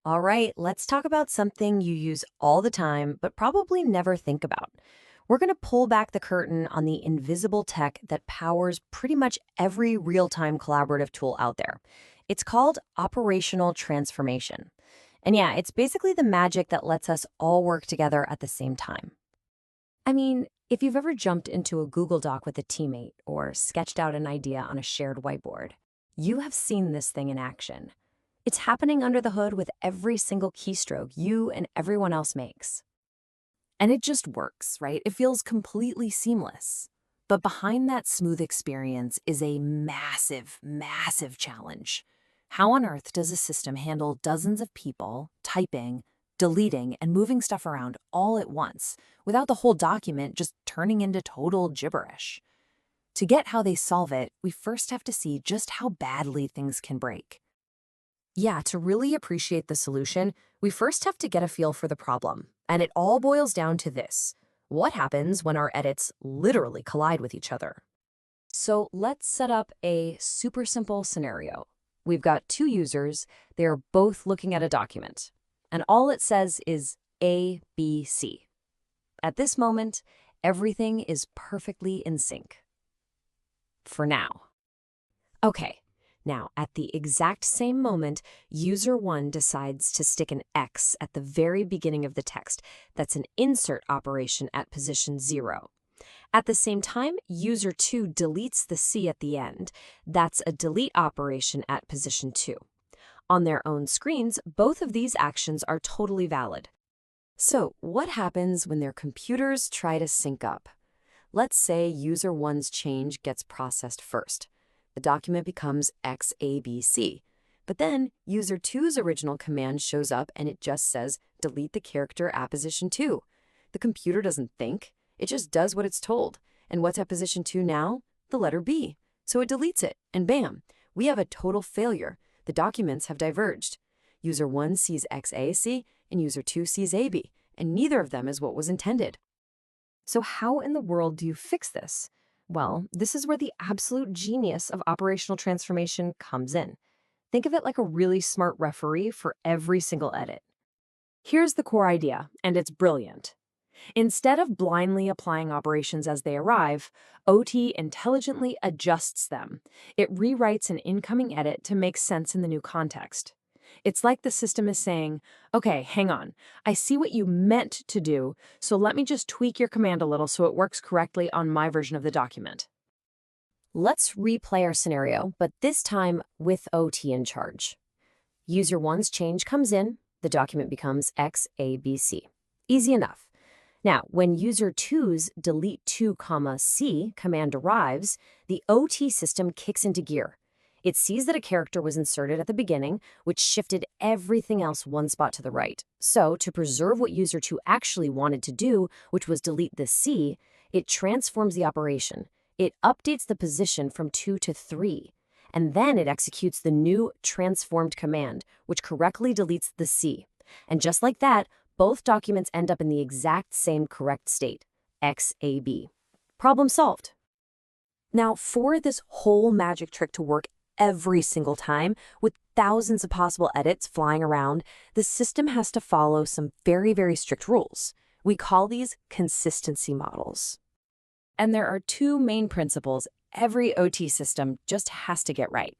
All right, let's talk about something you use all the time, but probably never think about. We're going to pull back the curtain on the invisible tech that powers pretty much every real-time collaborative tool out there. It's called operational transformation. And yeah, it's basically the magic that lets us all work together at the same time. I mean, if you've ever jumped into a Google Doc with a teammate or sketched out an idea on a shared whiteboard, you have seen this thing in action. It's happening under the hood with every single keystroke you and everyone else makes. And it just works, right? It feels completely seamless. But behind that smooth experience is a massive, massive challenge. How on earth does a system handle dozens of people typing, deleting, and moving stuff around all at once without the whole document just turning into total gibberish? To get how they solve it, we first have to see just how badly things can break. Yeah, to really appreciate the solution, we first have to get a feel for the problem. And it all boils down to this: what happens when our edits literally collide with each other? So let's set up a super simple scenario. We've got two users, they're both looking at a document, and all it says is A, B, C. At this moment, everything is perfectly in sync. For now. Okay. Now, at the exact same moment, user 1 decides to stick an X at the very beginning of the text. That's an insert operation at position 0. At the same time, user 2 deletes the C at the end. That's a delete operation at position 2. On their own screens, both of these actions are totally valid. So, what happens when their computers try to sync up? Let's say user 1's change gets processed first. The document becomes XABC. But then user 2's original command shows up and it just says delete the character at position 2. The computer doesn't think, it just does what it's told. And what's at position 2 now? The letter B. So it deletes it, and bam, we have a total failure. The documents have diverged. User 1 sees XAC and user 2 sees AB, and neither of them is what was intended. So how in the world do you fix this? Well, this is where the absolute genius of operational transformation comes in. Think of it like a really smart referee for every single edit. Here's the core idea, and it's brilliant. Instead of blindly applying operations as they arrive, OT intelligently adjusts them. It rewrites an incoming edit to make sense in the new context. It's like the system is saying, okay, hang on, I see what you meant to do, so let me just tweak your command a little so it works correctly on my version of the document. Let's replay our scenario, but this time with OT in charge. User 1's change comes in, the document becomes XABC. Easy enough. Now, when user 2's delete 2, C command arrives, the OT system kicks into gear. It sees that a character was inserted at the beginning, which shifted everything else one spot to the right. So, to preserve what user 2 actually wanted to do, which was delete the C, it transforms the operation. It updates the position from 2 to 3, and then it executes the new transformed command, which correctly deletes the C. And just like that, both documents end up in the exact same correct state, XAB. Problem solved. Now, for this whole magic trick to work every single time, with thousands of possible edits flying around, the system has to follow some very, very strict rules. We call these consistency models. And there are two main principles every OT system just has to get right.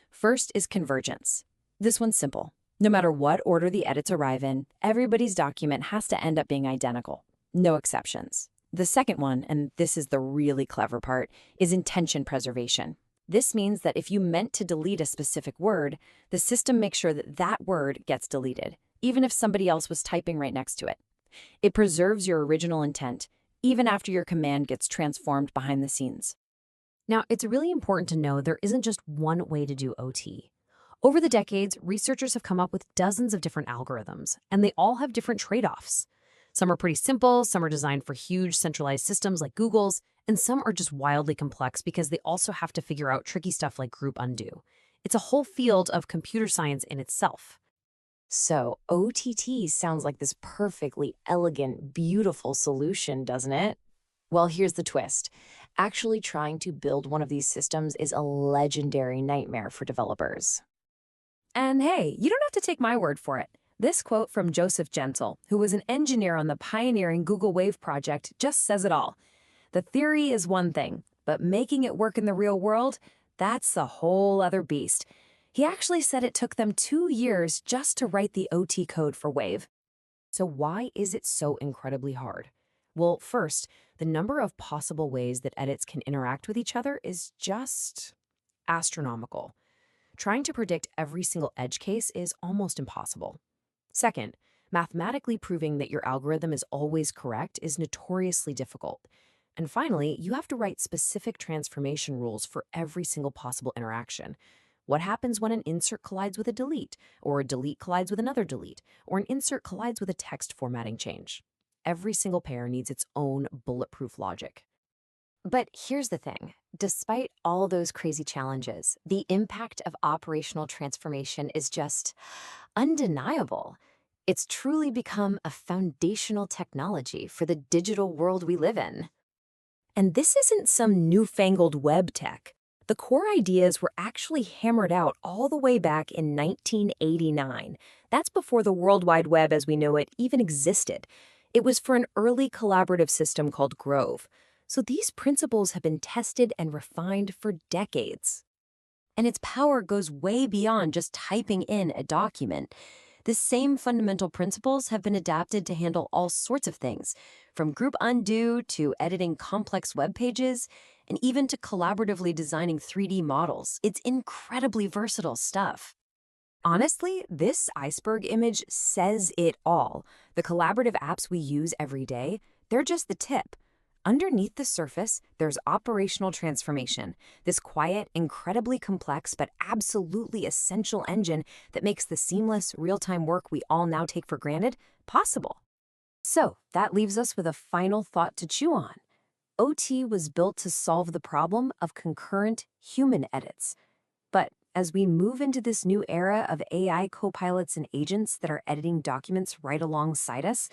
First is convergence. This one's simple. No matter what order the edits arrive in, everybody's document has to end up being identical. No exceptions. The second one, and this is the really clever part, is intention preservation. This means that if you meant to delete a specific word, the system makes sure that that word gets deleted, even if somebody else was typing right next to it. It preserves your original intent, even after your command gets transformed behind the scenes. Now, it's really important to know there isn't just one way to do OT. Over the decades, researchers have come up with dozens of different algorithms, and they all have different trade-offs. Some are pretty simple, some are designed for huge centralized systems like Google's, and some are just wildly complex because they also have to figure out tricky stuff like group undo. It's a whole field of computer science in itself. So OTT sounds like this perfectly elegant, beautiful solution, doesn't it? Well, here's the twist. Actually trying to build one of these systems is a legendary nightmare for developers. And hey, you don't have to take my word for it. This quote from Joseph Gentle, who was an engineer on the pioneering Google Wave project, just says it all. The theory is one thing, but making it work in the real world, that's a whole other beast. He actually said it took them 2 years just to write the OT code for Wave. So why is it so incredibly hard? Well, first, the number of possible ways that edits can interact with each other is just astronomical. Trying to predict every single edge case is almost impossible. Second, mathematically proving that your algorithm is always correct is notoriously difficult. And finally, you have to write specific transformation rules for every single possible interaction. What happens when an insert collides with a delete, or a delete collides with another delete, or an insert collides with a text formatting change? Every single pair needs its own bulletproof logic. But here's the thing. Despite all those crazy challenges, the impact of operational transformation is just undeniable. It's truly become a foundational technology for the digital world we live in. And this isn't some newfangled web tech. The core ideas were actually hammered out all the way back in 1989. That's before the World Wide Web as we know it even existed. It was for an early collaborative system called Grove. So these principles have been tested and refined for decades. And its power goes way beyond just typing in a document. The same fundamental principles have been adapted to handle all sorts of things, from group undo to editing complex web pages, and even to collaboratively designing 3D models. It's incredibly versatile stuff. Honestly, this iceberg image says it all. The collaborative apps we use every day, they're just the tip. Underneath the surface, there's operational transformation, this quiet, incredibly complex, but absolutely essential engine that makes the seamless, real-time work we all now take for granted possible. So that leaves us with a final thought to chew on. OT was built to solve the problem of concurrent human edits. But as we move into this new era of AI copilots and agents that are editing documents right alongside us,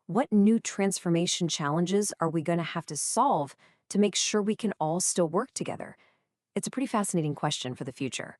what new transformation challenges are we going to have to solve to make sure we can all still work together? It's a pretty fascinating question for the future.